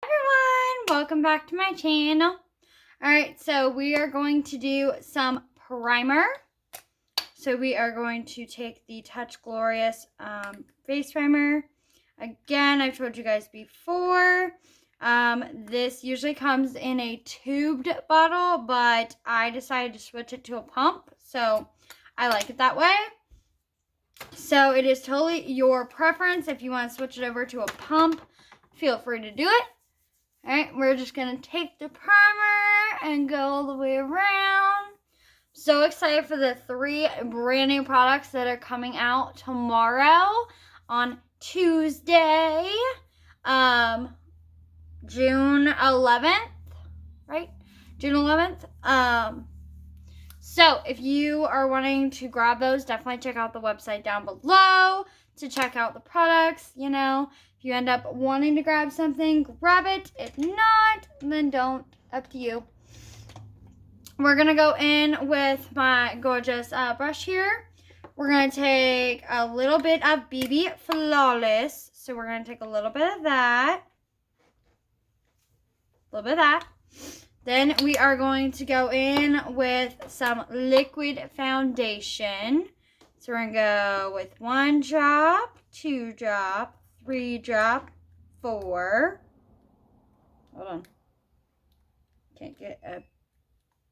Everyone, welcome back to my channel. Alright, so we are going to do some primer. So we are going to take the Touch Glorious face primer. Again, I've told you guys before, this usually comes in a tubed bottle, but I decided to switch it to a pump, so I like it that way. So it is totally your preference. If you want to switch it over to a pump, feel free to do it. Alright, we're just going to take the primer and go all the way around. So excited for the 3 brand new products that are coming out tomorrow on Tuesday, June 11th, right? June 11th. So if you are wanting to grab those, definitely check out the website down below to check out the products. You know, if you end up wanting to grab something, grab it. If not, then don't. Up to you. We're going to go in with my gorgeous brush here. We're going to take a little bit of BB Flawless. So we're going to take a little bit of that. A little bit of that. Then we are going to go in with some liquid foundation. So we're going to go with 1 drop, 2 drop, 3 drop, 4. Hold on. Can't get a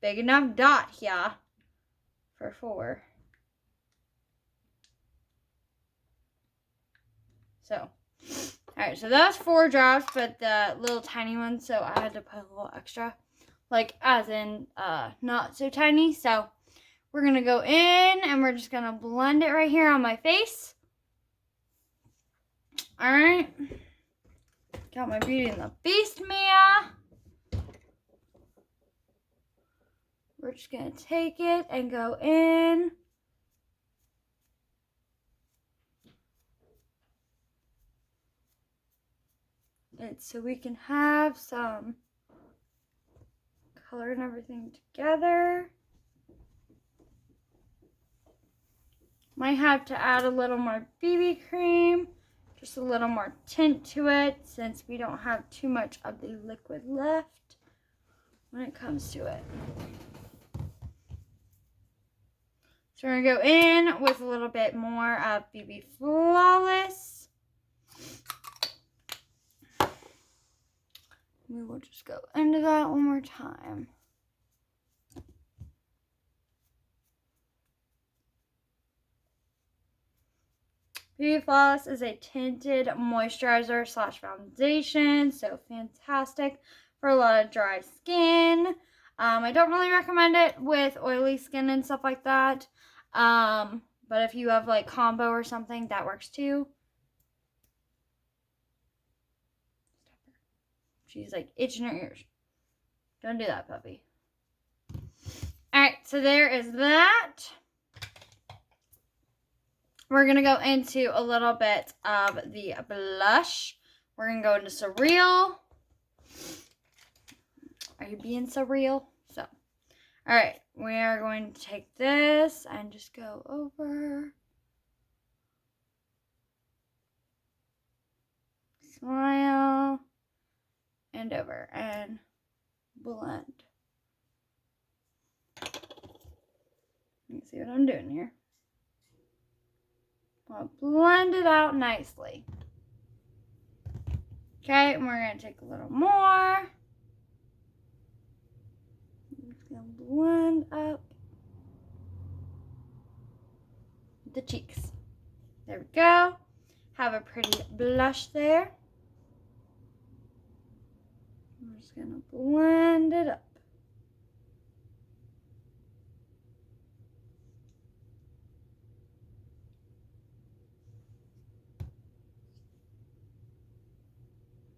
big enough dot here for 4. So, alright, so that's 4 drops, but the little tiny one, so I had to put a little extra. Like, as in, not so tiny. So, we're going to go in, and we're just going to blend it right here on my face. Alright. Got my Beauty and the Beast Mia. We're just going to take it and go in. And so we can have some color and everything together. Might have to add a little more BB cream, just a little more tint to it, since we don't have too much of the liquid left when it comes to it. So we're going to go in with a little bit more of BB Flawless. We will just go into that one more time. BB Flawless is a tinted moisturizer / foundation, so fantastic for a lot of dry skin. I don't really recommend it with oily skin and stuff like that, but if you have like combo or something, that works too. She's like itching her ears. Don't do that, puppy. Alright, so there is that. We're going to go into a little bit of the blush. We're going to go into Surreal. Are you being surreal? So, alright, we are going to take this and just go over. Smile. And over. And blend. You can see what I'm doing here. I'll blend it out nicely. Okay, and we're going to take a little more. I'm just going to blend up the cheeks. There we go. Have a pretty blush there. I'm just going to blend it up.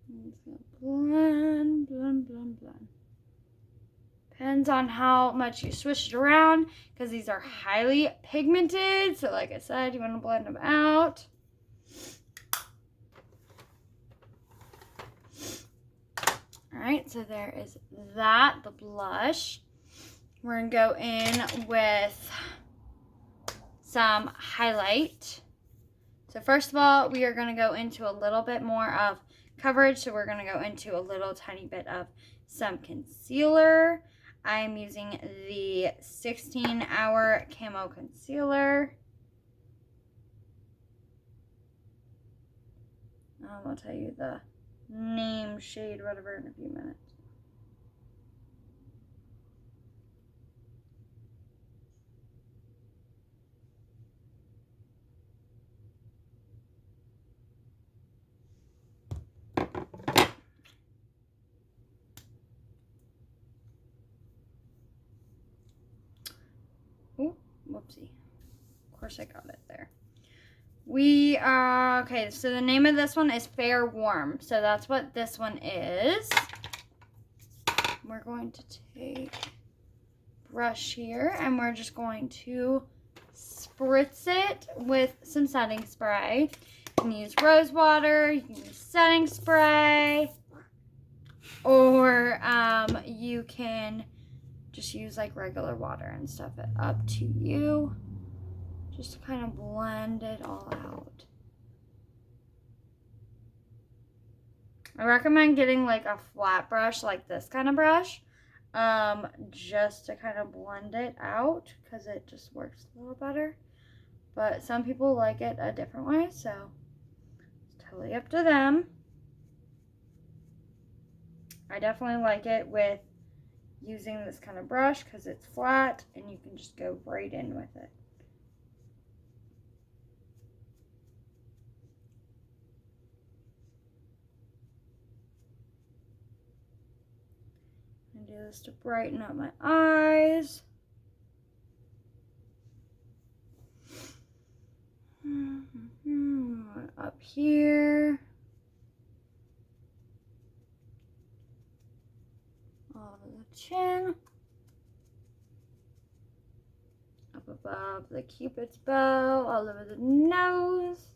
I'm just going to blend, blend, blend, blend. Depends on how much you swish it around, because these are highly pigmented. So like I said, you want to blend them out. Alright, so there is that, the blush. We're going to go in with some highlight. So first of all, we are going to go into a little bit more of coverage. So we're going to go into a little tiny bit of some concealer. I'm using the 16-hour Camo Concealer. I'll tell you the name, shade, whatever in a few minutes. Oh, whoopsie. Of course I got it there. We are, okay, so the name of this one is Fair Warm. So that's what this one is. We're going to take a brush here and we're just going to spritz it with some setting spray. You can use rose water, you can use setting spray, or you can just use like regular water and stuff. It up to you. Just to kind of blend it all out. I recommend getting like a flat brush, like this kind of brush, just to kind of blend it out because it just works a little better. But some people like it a different way, so it's totally up to them. I definitely like it with using this kind of brush because it's flat and you can just go right in with it. I do this to brighten up my eyes. Up here. All over the chin. Up above the Cupid's bow. All over the nose.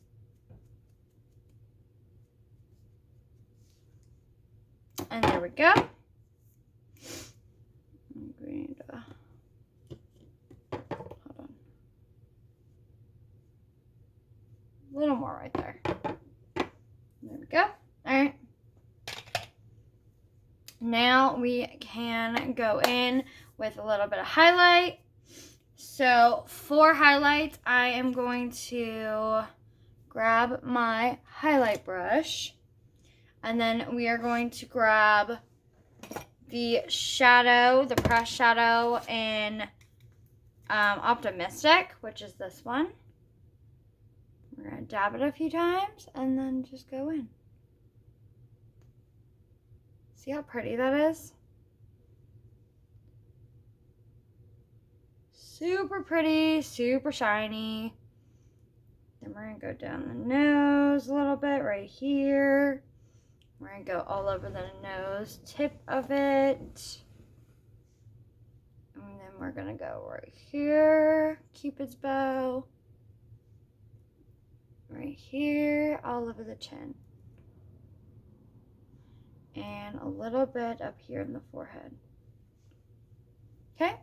And there we go. I'm going to, hold on. A little more right there. There we go. All right. Now we can go in with a little bit of highlight. So for highlights, I am going to grab my highlight brush. And then we are going to grab the shadow, the pressed shadow in Optimistic, which is this one. We're going to dab it a few times and then just go in. See how pretty that is? Super pretty, super shiny. Then we're going to go down the nose a little bit right here. We're going to go all over the nose tip of it. And then we're going to go right here, Cupid's bow. Right here, all over the chin. And a little bit up here in the forehead. Okay,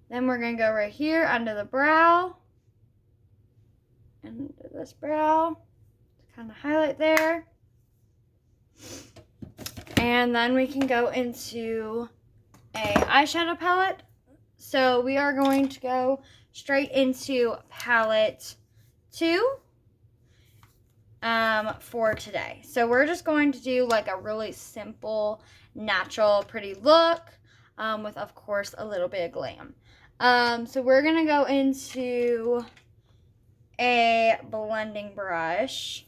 then we're going to go right here under the brow. And this brow, to kind of highlight there. And then we can go into a eyeshadow palette. So we are going to go straight into palette 2 for today. So we're just going to do like a really simple, natural, pretty look with, of course, a little bit of glam. So we're going to go into a blending brush.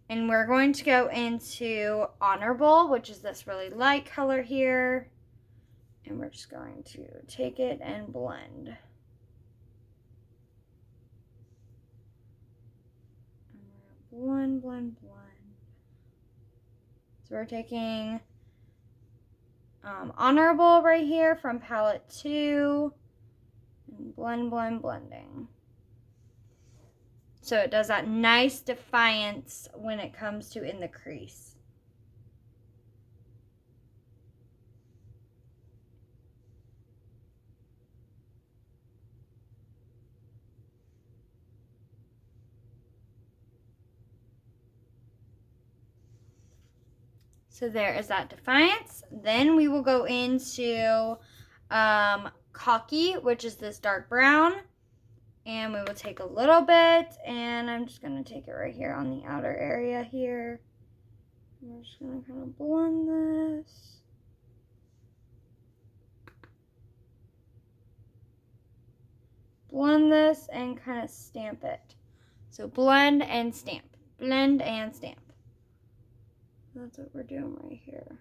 And we're going to go into Honorable, which is this really light color here. And we're just going to take it and blend. Blend, blend, blend. So we're taking Honorable right here from palette 2. And blend, blend, blending. So it does that nice defiance when it comes to in the crease. So there is that Defiance. Then we will go into Cocky, which is this dark brown. And we will take a little bit, and I'm just going to take it right here on the outer area here. We're just going to kind of blend this. Blend this and kind of stamp it. So blend and stamp. Blend and stamp. That's what we're doing right here.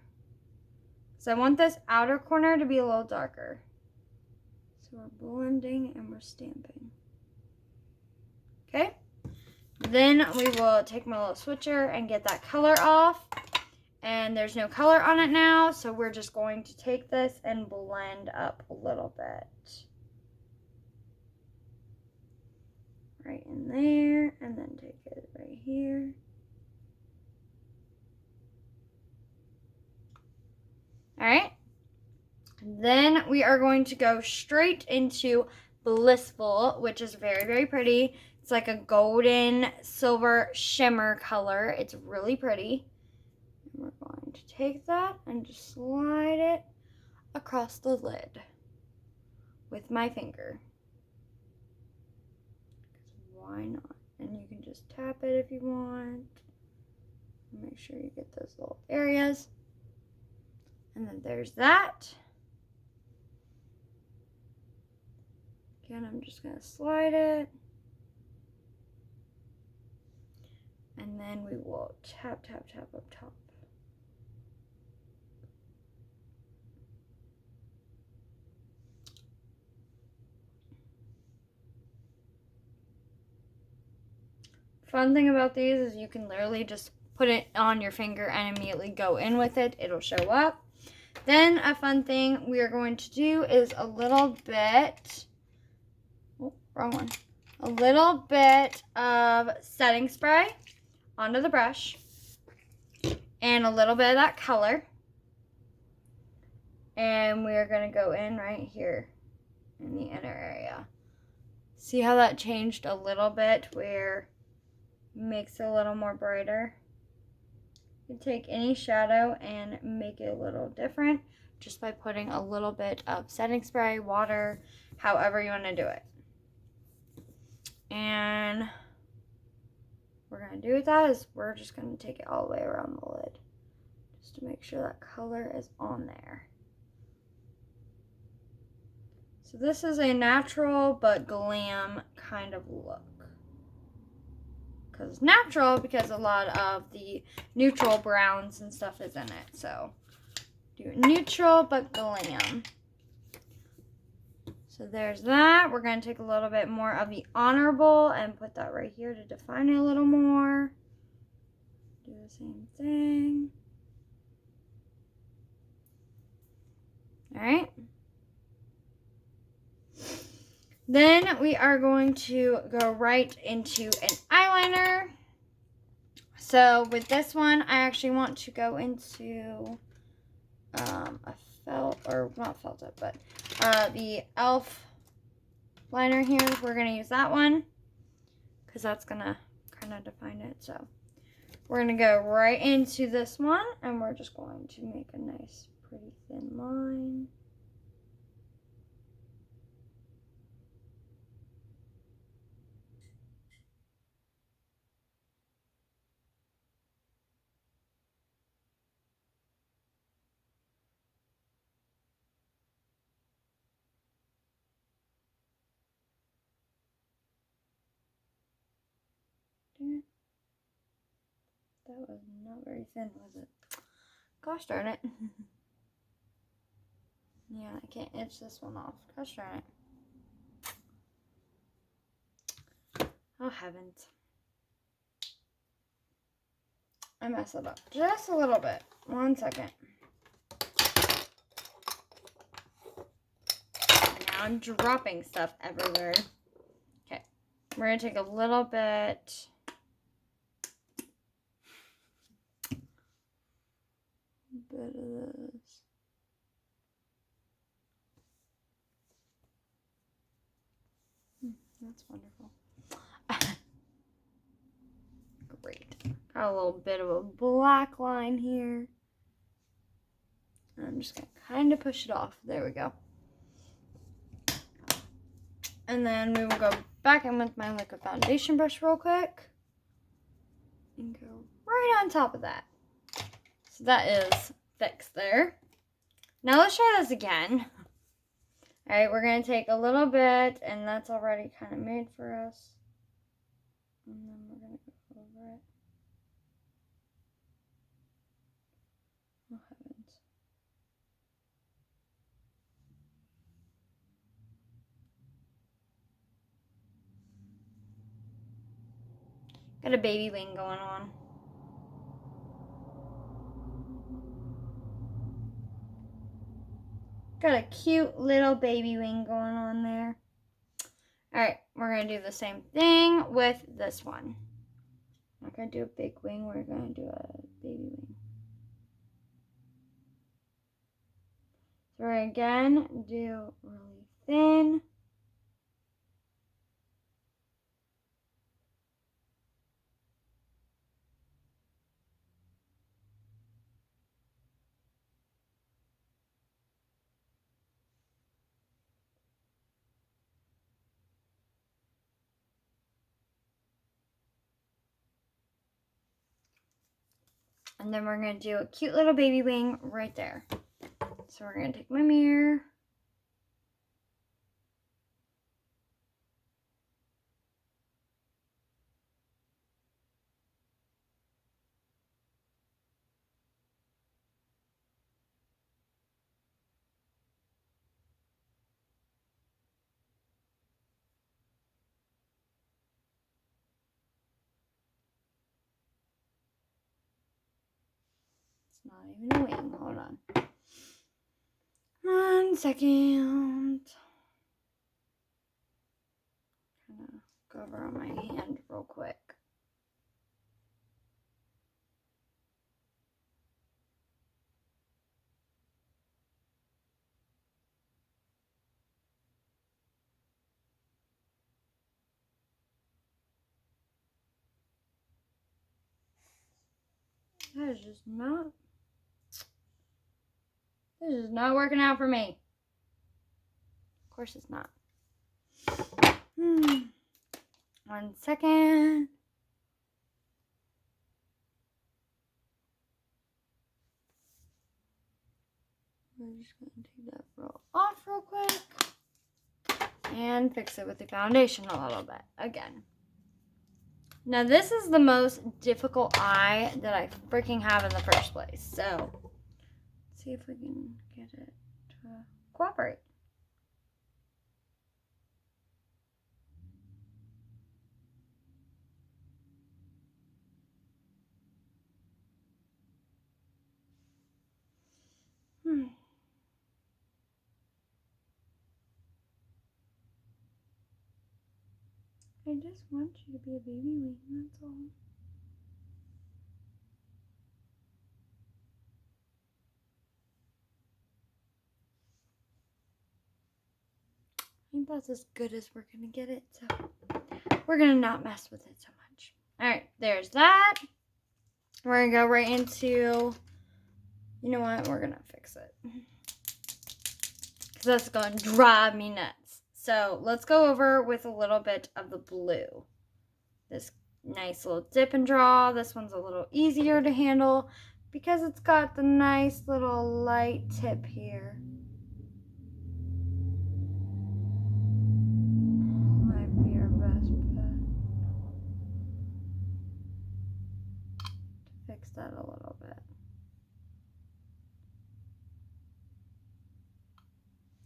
So I want this outer corner to be a little darker. So we're blending and we're stamping. Okay? Then we will take my little switcher and get that color off. And there's no color on it now, so we're just going to take this and blend up a little bit. Right in there, and then take it right here. All right. Then we are going to go straight into Blissful, which is very, very pretty. It's like a golden silver shimmer color. It's really pretty. And we're going to take that and just slide it across the lid with my finger. Why not? And you can just tap it if you want. Make sure you get those little areas. And then there's that. Again, I'm just going to slide it. And then we will tap, tap, tap up top. Fun thing about these is you can literally just put it on your finger and immediately go in with it. It'll show up. Then a fun thing we are going to do is a little bit, oh, wrong one, a little bit of setting spray onto the brush and a little bit of that color. And we're going to go in right here in the inner area. See how that changed a little bit where it makes it a little more brighter? You can take any shadow and make it a little different just by putting a little bit of setting spray, water, however you want to do it. And what we're going to do with that is we're just going to take it all the way around the lid just to make sure that color is on there. So this is a natural but glam kind of look. Because it's natural because a lot of the neutral browns and stuff is in it. So do it neutral but glam. So there's that. We're going to take a little bit more of the Honorable and put that right here to define it a little more. Do the same thing. All right. Then we are going to go right into an eyeliner. So with this one, I actually want to go into a felt, or not felt tip, but the e.l.f. liner here. We're going to use that one because that's going to kind of define it. So we're going to go right into this one, and we're just going to make a nice, pretty thin line. That was not very thin, was it? Gosh darn it. Yeah, I can't itch this one off. Gosh darn it. Oh, heavens. I messed it up just a little bit. 1 second. Now I'm dropping stuff everywhere. Okay. We're going to take a little bit. Of this. That's wonderful. Great. Got a little bit of a black line here. And I'm just going to kind of push it off. There we go. And then we will go back in with my liquid foundation brush real quick. And go right on top of that. So that is fixed there. Now let's try this again. Alright, we're going to take a little bit, and that's already kind of made for us. And then we're going to go over it. Oh, heavens. Got a baby wing going on. Got a cute little baby wing going on there. Alright, we're going to do the same thing with this one. We're not going to do a big wing, we're going to do a baby wing. So we're again do really thin. And then we're going to do a cute little baby wing right there. So we're going to take my mirror. It's not even a wing. Hold on. 1 second. Kind of go over on my hand real quick. That is just not. This is not working out for me. Of course it's not. 1 second. We're just going to take that roll off real quick. And fix it with the foundation a little bit again. Now this is the most difficult eye that I freaking have in the first place. So let's see if we can get it to cooperate. I just want you to be a baby wing, that's all. I think that's as good as we're going to get it, so we're going to not mess with it so much. Alright, there's that. We're going to go right into, you know what, we're going to fix it. Because that's going to drive me nuts. So let's go over with a little bit of the blue. This nice little dip and draw. This one's a little easier to handle because it's got the nice little light tip here. Might be our best bet to fix that a little bit.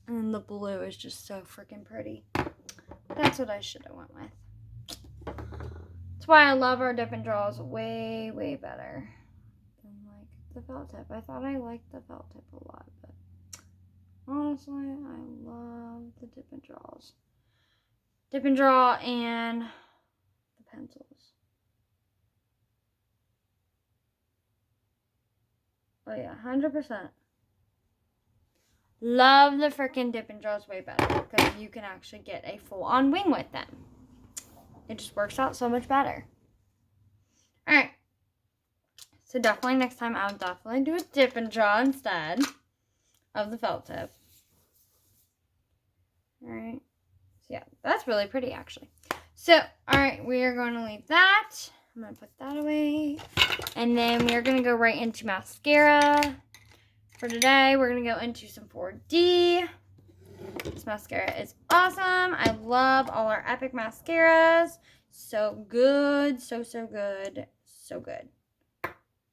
And the blue is just so freaking pretty. That's what I should have went with. That's why I love our dip and draws way, way better than like the felt tip. I thought I liked the felt tip a lot, but honestly, I love the dip and draws. Dip and draw and the pencils. Oh yeah, 100%. Love the freaking dip and draws way better because you can actually get a full-on wing with them. It just works out so much better. Alright. So definitely next time I'll definitely do a dip and draw instead. of the felt tip. All right. So yeah, that's really pretty actually. So, all right, we are going to leave that. I'm going to put that away. And then we are going to go right into mascara. For today, we're going to go into some 4D. This mascara is awesome. I love all our Epic mascaras. So good. So good. So good.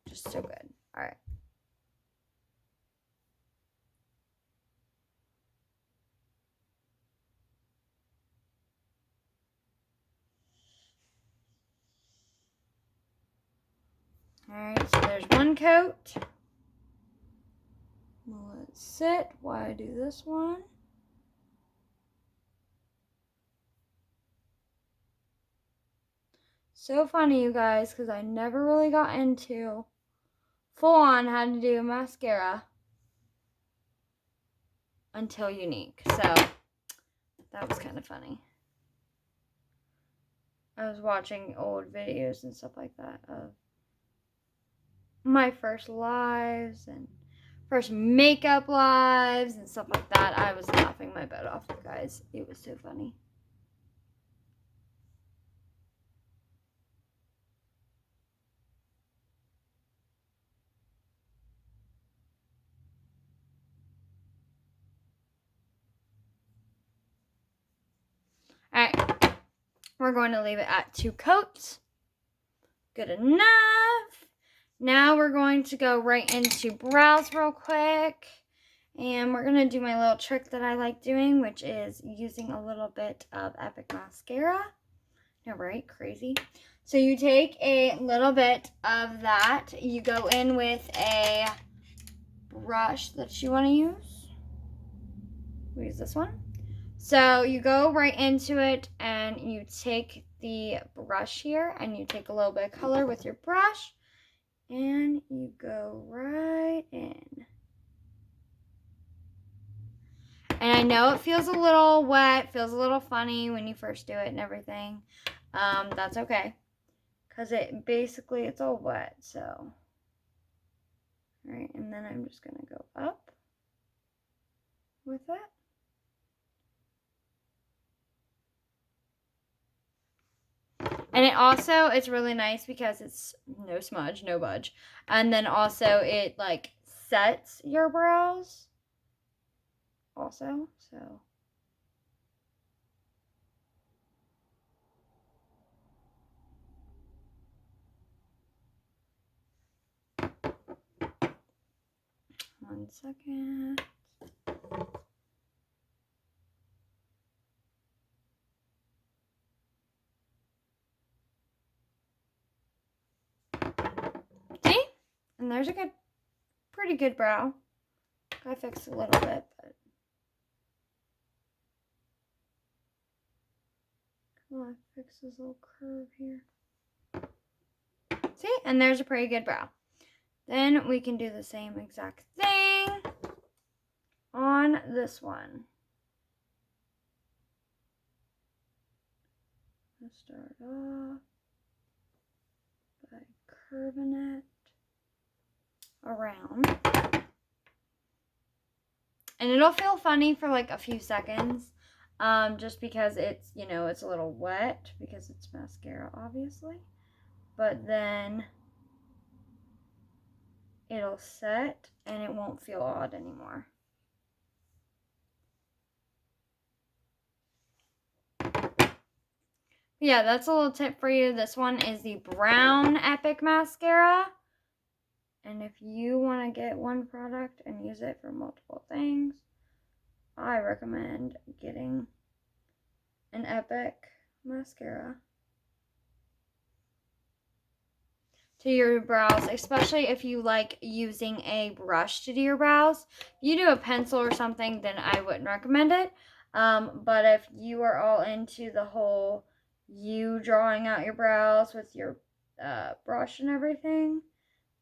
Just so good. All right. All right, so there's one coat. Let it sit while I do this one. So funny, you guys, because I never really got into full on how to do mascara until Unique. So that was kind of funny. I was watching old videos and stuff like that of my first lives and first makeup lives and stuff like that. I was laughing my butt off, you guys. It was so funny. All right, we're going to leave it at 2 coats. Good enough. Now we're going to go right into brows real quick. And we're going to do my little trick that I like doing, which is using a little bit of Epic mascara. No, right? Crazy. So you take a little bit of that. You go in with a brush that you want to use. We use this one. So you go right into it and you take the brush here and you take a little bit of color with your brush and you go right in. And I know it feels a little wet, feels a little funny when you first do it and everything. That's okay. Because it's all wet, so. All right, and then I'm just going to go up with it. And it's really nice because it's no smudge, no budge. And then also it like sets your brows also, so. One second. See? And there's a pretty good brow. I fixed a little bit, but. Come on, fix this little curve here. See? And there's a pretty good brow. Then we can do the same exact thing on this one. Let's start off by curving it around. And it'll feel funny for like a few seconds, just because it's, it's a little wet because it's mascara, obviously. But then it'll set and it won't feel odd anymore. Yeah, that's a little tip for you. This one is the Brown Epic Mascara. And if you want to get one product and use it for multiple things, I recommend getting an Epic mascara to your brows, especially if you like using a brush to do your brows. If you do a pencil or something, then I wouldn't recommend it. But if you are all into the whole you drawing out your brows with your brush and everything,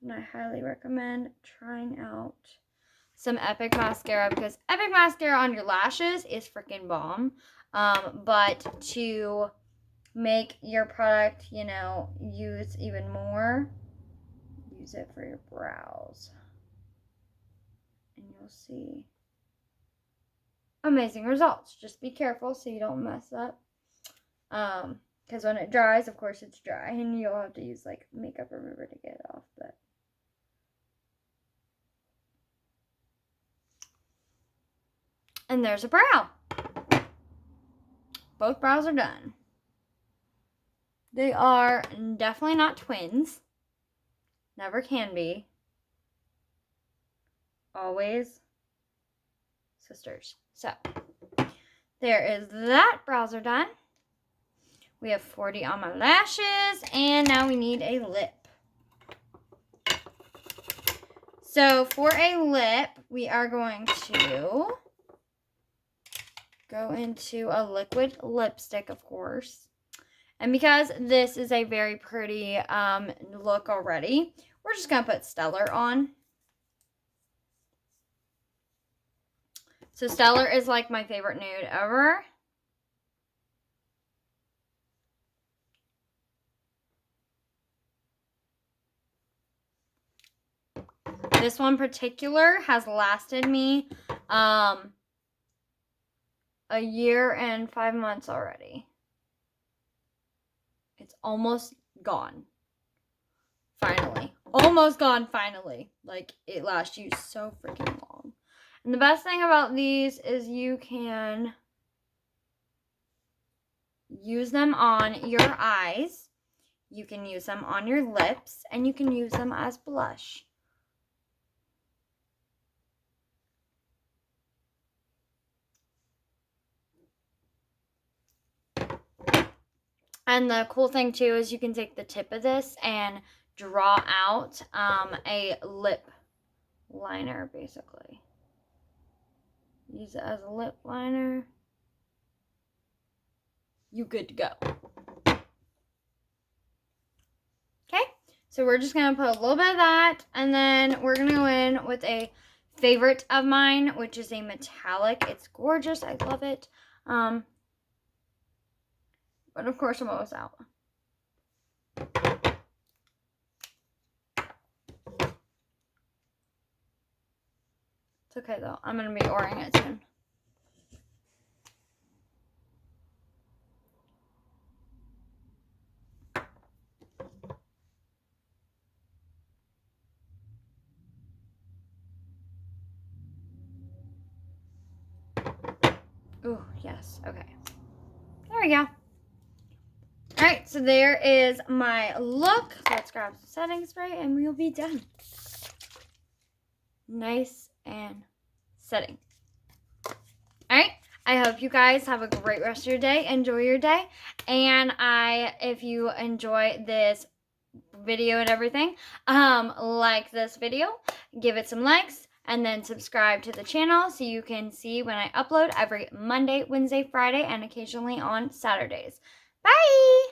then I highly recommend trying out some Epic mascara, because Epic mascara on your lashes is freaking bomb. But to make your product, use even more, use it for your brows. And will see amazing results. Just be careful so you don't mess up. Because when it dries, of course it's dry, and you'll have to use like makeup remover to get it off, but and there's a brow. Both brows are done. They are definitely not twins. Never can be. Always sisters. So, there is that. Brows are done. We have 40 on my lashes, and now we need a lip. So, for a lip, we are going to go into a liquid lipstick, of course. And because this is a very pretty look already, we're just going to put Stellar on. So Stellar is like my favorite nude ever. This one particular has lasted me a year and 5 months already. It's almost gone. Finally. Almost gone finally. Like, it lasts you so freaking long. And the best thing about these is you can use them on your eyes. You can use them on your lips. And you can use them as blush. And the cool thing too is you can take the tip of this and draw out a lip liner, basically. Use it as a lip liner. You good to go. Okay, so we're just going to put a little bit of that, and then we're going to go in with a favorite of mine, which is a metallic. It's gorgeous. I love it. But of course, I'm almost out. It's okay, though. I'm going to be ordering it soon. Ooh, yes. Okay. There we go. Alright, so there is my look. Let's grab some setting spray and we'll be done. Nice and setting. Alright, I hope you guys have a great rest of your day. Enjoy your day. And if you enjoy this video and everything, like this video, give it some likes, and then subscribe to the channel so you can see when I upload every Monday, Wednesday, Friday, and occasionally on Saturdays. Bye!